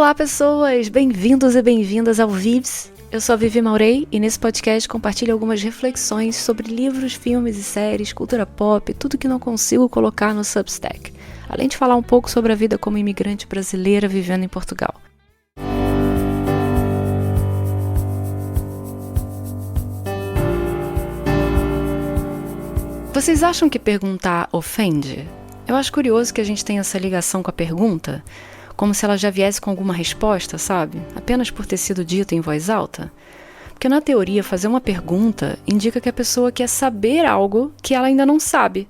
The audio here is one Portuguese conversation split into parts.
Olá pessoas, bem-vindos e bem-vindas ao Vives. Eu sou a Vivi Maurei e nesse podcast compartilho algumas reflexões sobre livros, filmes e séries, cultura pop, tudo que não consigo colocar no Substack. Além de falar um pouco sobre a vida como imigrante brasileira vivendo em Portugal. Vocês acham que perguntar ofende? Eu acho curioso que a gente tenha essa ligação com a pergunta, como se ela já viesse com alguma resposta, sabe? Apenas por ter sido dita em voz alta. Porque na teoria, fazer uma pergunta indica que a pessoa quer saber algo que ela ainda não sabe.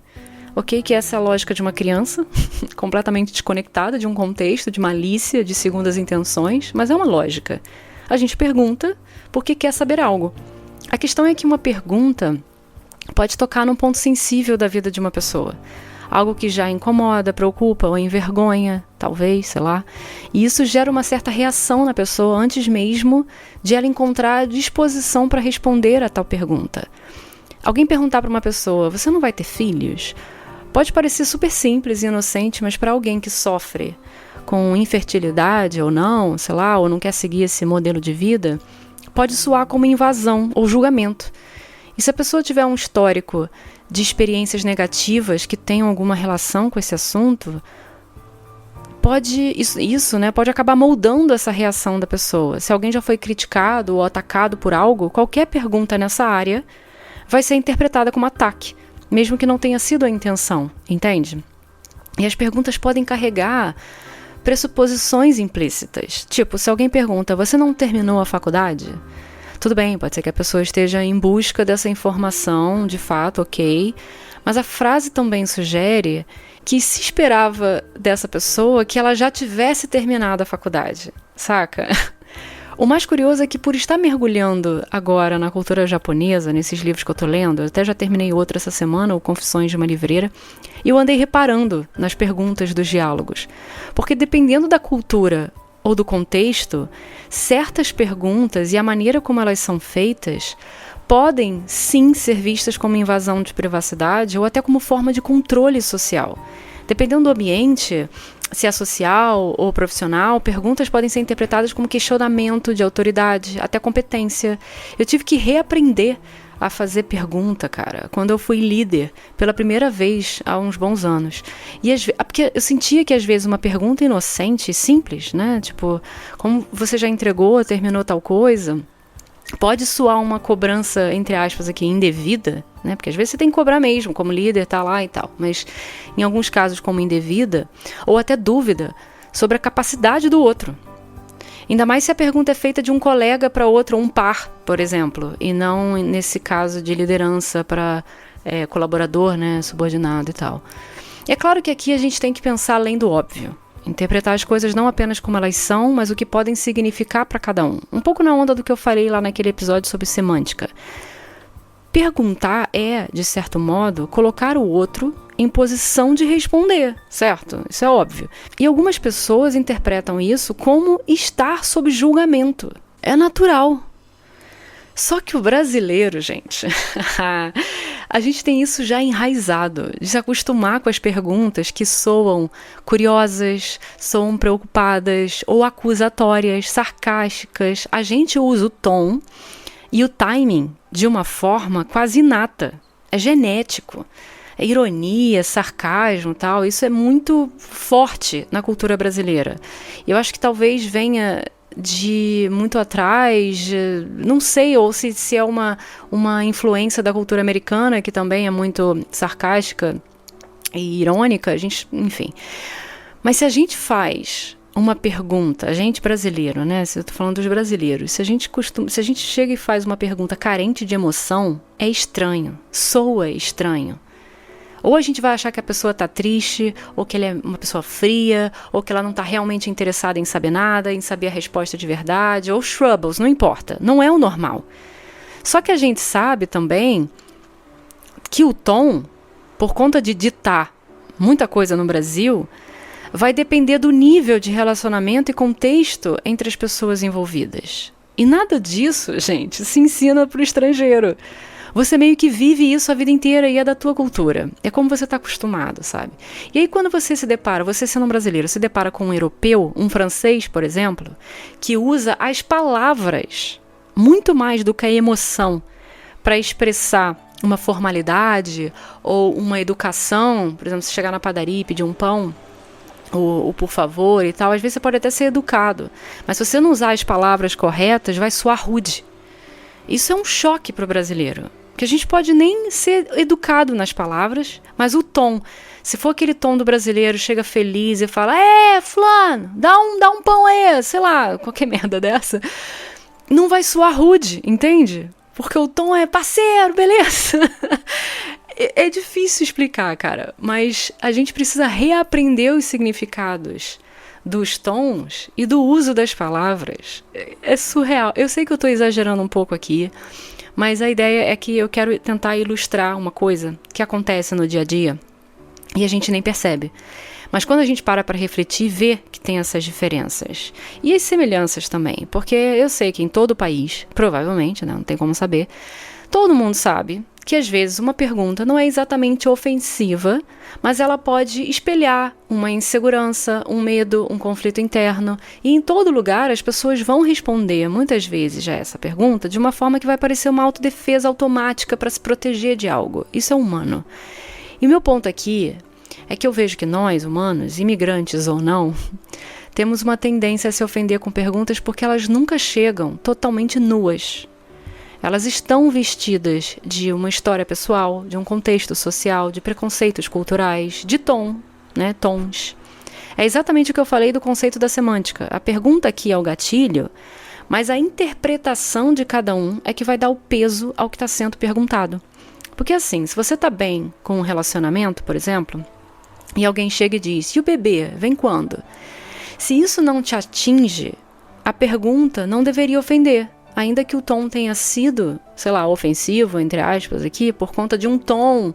Ok? Que essa é a lógica de uma criança, completamente desconectada de um contexto, de malícia, de segundas intenções, mas é uma lógica. A gente pergunta porque quer saber algo. A questão é que uma pergunta pode tocar num ponto sensível da vida de uma pessoa. Algo que já incomoda, preocupa ou envergonha, talvez, sei lá. E isso gera uma certa reação na pessoa antes mesmo de ela encontrar a disposição para responder a tal pergunta. Alguém perguntar para uma pessoa, você não vai ter filhos? Pode parecer super simples e inocente, mas para alguém que sofre com infertilidade ou não, sei lá, ou não quer seguir esse modelo de vida, pode soar como invasão ou julgamento. E se a pessoa tiver um histórico de experiências negativas que tenham alguma relação com esse assunto, pode acabar moldando essa reação da pessoa. Se alguém já foi criticado ou atacado por algo, qualquer pergunta nessa área vai ser interpretada como ataque, mesmo que não tenha sido a intenção, entende? E as perguntas podem carregar pressuposições implícitas. Tipo, se alguém pergunta, você não terminou a faculdade? Tudo bem, pode ser que a pessoa esteja em busca dessa informação, de fato, ok. Mas a frase também sugere que se esperava dessa pessoa que ela já tivesse terminado a faculdade, saca? O mais curioso é que por estar mergulhando agora na cultura japonesa, nesses livros que eu tô lendo, eu até já terminei outro essa semana, o Confissões de uma Livreira, e eu andei reparando nas perguntas dos diálogos. Porque dependendo da cultura ou do contexto, certas perguntas e a maneira como elas são feitas podem sim ser vistas como invasão de privacidade ou até como forma de controle social. Dependendo do ambiente, se é social ou profissional, perguntas podem ser interpretadas como questionamento de autoridade, até competência. Eu tive que reaprender a fazer pergunta, cara, quando eu fui líder pela primeira vez há uns bons anos. E porque eu sentia que às vezes uma pergunta inocente e simples, né? Tipo, como você já entregou, terminou tal coisa, pode soar uma cobrança, entre aspas aqui, indevida, né? Porque às vezes você tem que cobrar mesmo, como líder, tá lá e tal. Mas em alguns casos como indevida, ou até dúvida sobre a capacidade do outro. Ainda mais se a pergunta é feita de um colega para outro, um par, por exemplo, e não nesse caso de liderança para colaborador, né, subordinado e tal. E é claro que aqui a gente tem que pensar além do óbvio. Interpretar as coisas não apenas como elas são, mas o que podem significar para cada um. Um pouco na onda do que eu falei lá naquele episódio sobre semântica. Perguntar é, de certo modo, colocar o outro em posição de responder, certo? Isso é óbvio. E algumas pessoas interpretam isso como estar sob julgamento. É natural. Só que o brasileiro, gente, a gente tem isso já enraizado, de se acostumar com as perguntas que soam curiosas, soam preocupadas ou acusatórias, sarcásticas. A gente usa o tom e o timing de uma forma quase inata. É genético. É ironia, sarcasmo e tal, isso é muito forte na cultura brasileira. Eu acho que talvez venha de muito atrás, não sei, ou se é uma influência da cultura americana, que também é muito sarcástica e irônica, enfim. Mas se a gente faz uma pergunta, a gente brasileiro, né? Se eu tô falando dos brasileiros, se a gente chega e faz uma pergunta carente de emoção, é estranho, soa estranho. Ou a gente vai achar que a pessoa está triste, ou que ela é uma pessoa fria, ou que ela não está realmente interessada em saber nada, em saber a resposta de verdade, ou troubles, não importa, não é o normal. Só que a gente sabe também que o tom, por conta de ditar muita coisa no Brasil, vai depender do nível de relacionamento e contexto entre as pessoas envolvidas. E nada disso, gente, se ensina para o estrangeiro. Você meio que vive isso a vida inteira e é da tua cultura. É como você está acostumado, sabe? E aí quando você se depara, você sendo um brasileiro, se depara com um europeu, um francês, por exemplo, que usa as palavras muito mais do que a emoção para expressar uma formalidade ou uma educação. Por exemplo, se chegar na padaria e pedir um pão, o por favor e tal, às vezes você pode até ser educado, mas se você não usar as palavras corretas, vai soar rude. Isso é um choque para o brasileiro, porque a gente pode nem ser educado nas palavras, mas o tom, se for aquele tom do brasileiro, chega feliz e fala, fulano, dá um pão aí, sei lá, qualquer merda dessa, não vai soar rude, entende? Porque o tom é parceiro, beleza? É difícil explicar, cara, mas a gente precisa reaprender os significados dos tons e do uso das palavras. É surreal. Eu sei que eu estou exagerando um pouco aqui, mas a ideia é que eu quero tentar ilustrar uma coisa que acontece no dia a dia e a gente nem percebe. Mas quando a gente para refletir, vê que tem essas diferenças. E as semelhanças também, porque eu sei que em todo o país, provavelmente, né, não tem como saber, todo mundo sabe que às vezes uma pergunta não é exatamente ofensiva, mas ela pode espelhar uma insegurança, um medo, um conflito interno. E em todo lugar as pessoas vão responder muitas vezes a essa pergunta de uma forma que vai parecer uma autodefesa automática para se proteger de algo. Isso é humano. E o meu ponto aqui é que eu vejo que nós, humanos, imigrantes ou não, temos uma tendência a se ofender com perguntas porque elas nunca chegam totalmente nuas. Elas estão vestidas de uma história pessoal, de um contexto social, de preconceitos culturais, de tom, né, tons. É exatamente o que eu falei do conceito da semântica. A pergunta aqui é o gatilho, mas a interpretação de cada um é que vai dar o peso ao que está sendo perguntado. Porque assim, se você está bem com um relacionamento, por exemplo, e alguém chega e diz, e o bebê, vem quando? Se isso não te atinge, a pergunta não deveria ofender. Ainda que o tom tenha sido, sei lá, ofensivo, entre aspas, aqui, por conta de um tom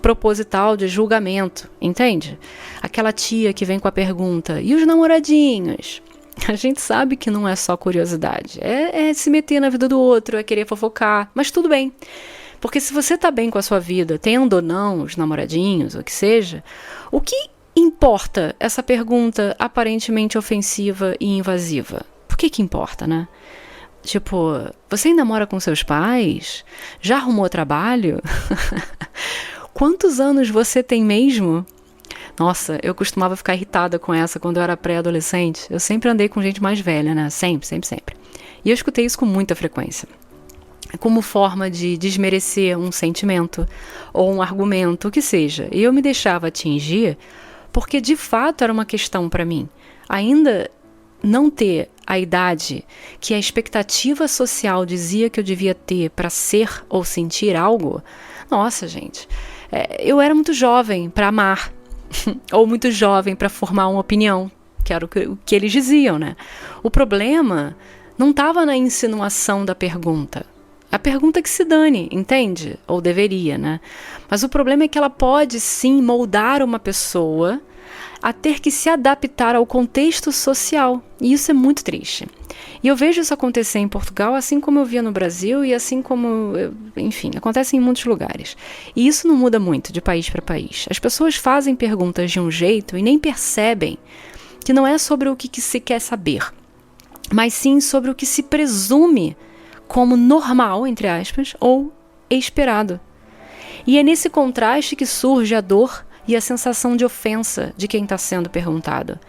proposital de julgamento, entende? Aquela tia que vem com a pergunta, e os namoradinhos? A gente sabe que não é só curiosidade, é se meter na vida do outro, é querer fofocar, mas tudo bem. Porque se você tá bem com a sua vida, tendo ou não os namoradinhos, ou o que seja, o que importa essa pergunta aparentemente ofensiva e invasiva? Por que importa, né? Tipo, você ainda mora com seus pais? Já arrumou trabalho? Quantos anos você tem mesmo? Nossa, eu costumava ficar irritada com essa quando eu era pré-adolescente. Eu sempre andei com gente mais velha, né? Sempre, sempre, sempre. E eu escutei isso com muita frequência. Como forma de desmerecer um sentimento ou um argumento, o que seja. E eu me deixava atingir porque de fato era uma questão para mim. Ainda não ter a idade que a expectativa social dizia que eu devia ter para ser ou sentir algo, nossa, gente, eu era muito jovem para amar, ou muito jovem para formar uma opinião, que era o que eles diziam, né? O problema não estava na insinuação da pergunta. A pergunta que se dane, entende? Ou deveria, né? Mas o problema é que ela pode sim moldar uma pessoa a ter que se adaptar ao contexto social. E isso é muito triste. E eu vejo isso acontecer em Portugal, assim como eu via no Brasil e assim como, enfim, acontece em muitos lugares. E isso não muda muito de país para país. As pessoas fazem perguntas de um jeito e nem percebem que não é sobre o que se quer saber, mas sim sobre o que se presume como normal, entre aspas, ou esperado. E é nesse contraste que surge a dor e a sensação de ofensa de quem está sendo perguntado.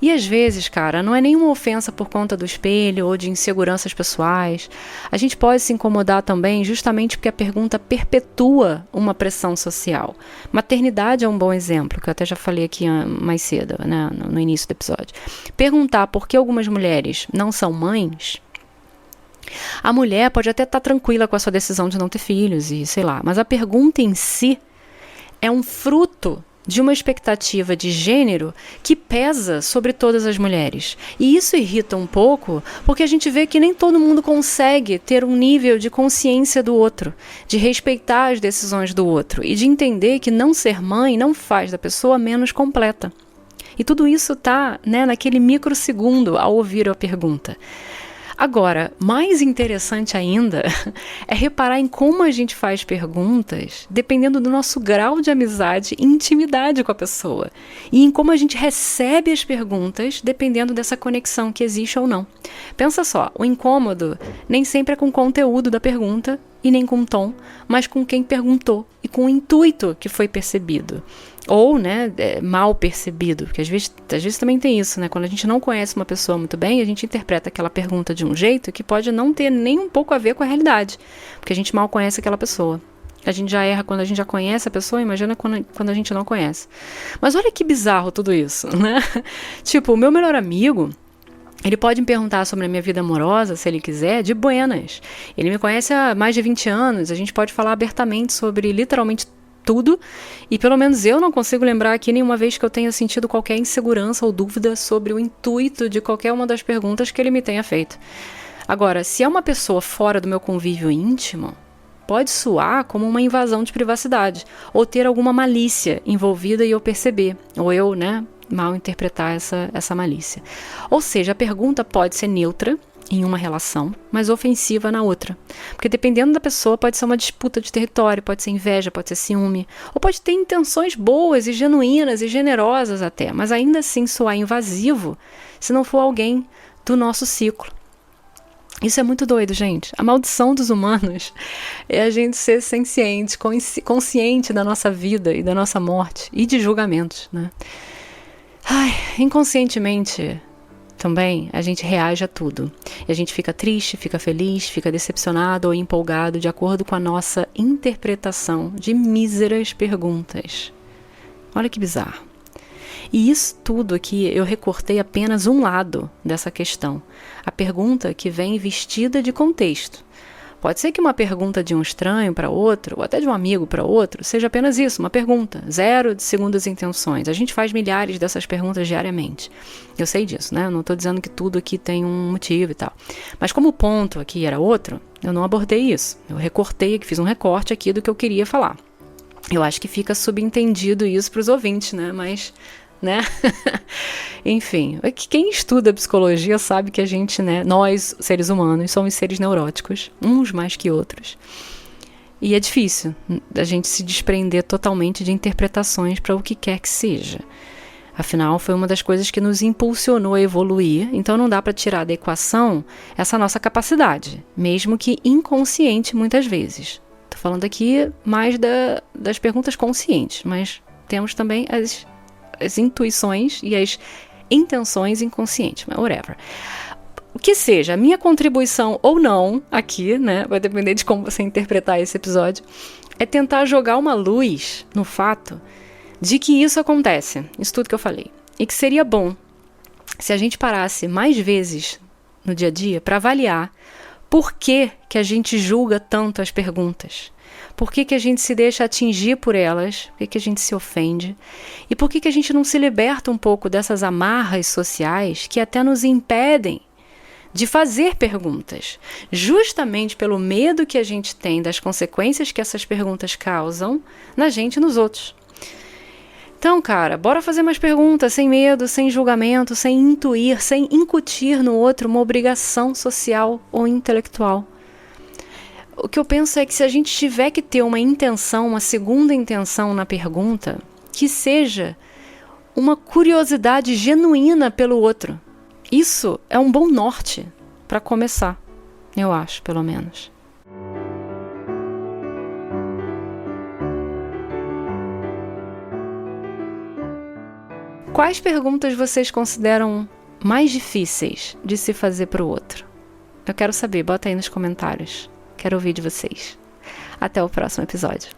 E às vezes, cara, não é nenhuma ofensa por conta do espelho ou de inseguranças pessoais. A gente pode se incomodar também justamente porque a pergunta perpetua uma pressão social. Maternidade é um bom exemplo, que eu até já falei aqui mais cedo, né, no início do episódio. Perguntar por que algumas mulheres não são mães, a mulher pode até estar tranquila com a sua decisão de não ter filhos e sei lá, mas a pergunta em si é um fruto de uma expectativa de gênero que pesa sobre todas as mulheres. E isso irrita um pouco, porque a gente vê que nem todo mundo consegue ter um nível de consciência do outro, de respeitar as decisões do outro e de entender que não ser mãe não faz da pessoa menos completa. E tudo isso está, né, naquele microsegundo ao ouvir a pergunta. Agora, mais interessante ainda é reparar em como a gente faz perguntas dependendo do nosso grau de amizade e intimidade com a pessoa. E em como a gente recebe as perguntas dependendo dessa conexão que existe ou não. Pensa só, o incômodo nem sempre é com o conteúdo da pergunta e nem com o tom, mas com quem perguntou e com o intuito que foi percebido. Ou, né, mal percebido, porque às vezes também tem isso, né? Quando a gente não conhece uma pessoa muito bem, a gente interpreta aquela pergunta de um jeito que pode não ter nem um pouco a ver com a realidade, porque a gente mal conhece aquela pessoa. A gente já erra quando a gente já conhece a pessoa, imagina quando a gente não conhece. Mas olha que bizarro tudo isso, né? Tipo, o meu melhor amigo, ele pode me perguntar sobre a minha vida amorosa, se ele quiser, de buenas. Ele me conhece há mais de 20 anos, a gente pode falar abertamente sobre literalmente tudo, e pelo menos eu não consigo lembrar aqui nenhuma vez que eu tenha sentido qualquer insegurança ou dúvida sobre o intuito de qualquer uma das perguntas que ele me tenha feito. Agora, se é uma pessoa fora do meu convívio íntimo, pode soar como uma invasão de privacidade, ou ter alguma malícia envolvida e eu perceber, ou eu, né, mal interpretar essa malícia. Ou seja, a pergunta pode ser neutra em uma relação, mas ofensiva na outra. Porque dependendo da pessoa, pode ser uma disputa de território, pode ser inveja, pode ser ciúme, ou pode ter intenções boas e genuínas e generosas até, mas ainda assim soar invasivo se não for alguém do nosso ciclo. Isso é muito doido, gente. A maldição dos humanos é a gente ser senciente, consciente da nossa vida e da nossa morte e de julgamentos, né? Inconscientemente também a gente reage a tudo. E a gente fica triste, fica feliz, fica decepcionado ou empolgado de acordo com a nossa interpretação de míseras perguntas. Olha que bizarro. E isso tudo aqui eu recortei apenas um lado dessa questão. A pergunta que vem vestida de contexto. Pode ser que uma pergunta de um estranho para outro, ou até de um amigo para outro, seja apenas isso, uma pergunta, zero de segundas intenções. A gente faz milhares dessas perguntas diariamente. Eu sei disso, né? Eu não estou dizendo que tudo aqui tem um motivo e tal. Mas como o ponto aqui era outro, eu não abordei isso. Eu recortei, fiz um recorte aqui do que eu queria falar. Eu acho que fica subentendido isso para os ouvintes, né? Mas, né? Enfim, quem estuda psicologia sabe que a gente, né, nós, seres humanos, somos seres neuróticos, uns mais que outros. E é difícil a gente se desprender totalmente de interpretações para o que quer que seja. Afinal, foi uma das coisas que nos impulsionou a evoluir, então não dá para tirar da equação essa nossa capacidade, mesmo que inconsciente muitas vezes. Estou falando aqui mais das perguntas conscientes, mas temos também as intuições e as intenções inconscientes, mas whatever. O que seja, a minha contribuição ou não aqui, né, vai depender de como você interpretar esse episódio, é tentar jogar uma luz no fato de que isso acontece, isso tudo que eu falei, e que seria bom se a gente parasse mais vezes no dia a dia para avaliar por que a gente julga tanto as perguntas. Por que a gente se deixa atingir por elas? Por que a gente se ofende? E por que a gente não se liberta um pouco dessas amarras sociais que até nos impedem de fazer perguntas? Justamente pelo medo que a gente tem das consequências que essas perguntas causam na gente e nos outros. Então, cara, bora fazer mais perguntas, sem medo, sem julgamento, sem intuir, sem incutir no outro uma obrigação social ou intelectual. O que eu penso é que se a gente tiver que ter uma intenção, uma segunda intenção na pergunta, que seja uma curiosidade genuína pelo outro. Isso é um bom norte para começar, eu acho, pelo menos. Quais perguntas vocês consideram mais difíceis de se fazer para o outro? Eu quero saber, bota aí nos comentários. Quero ouvir de vocês. Até o próximo episódio.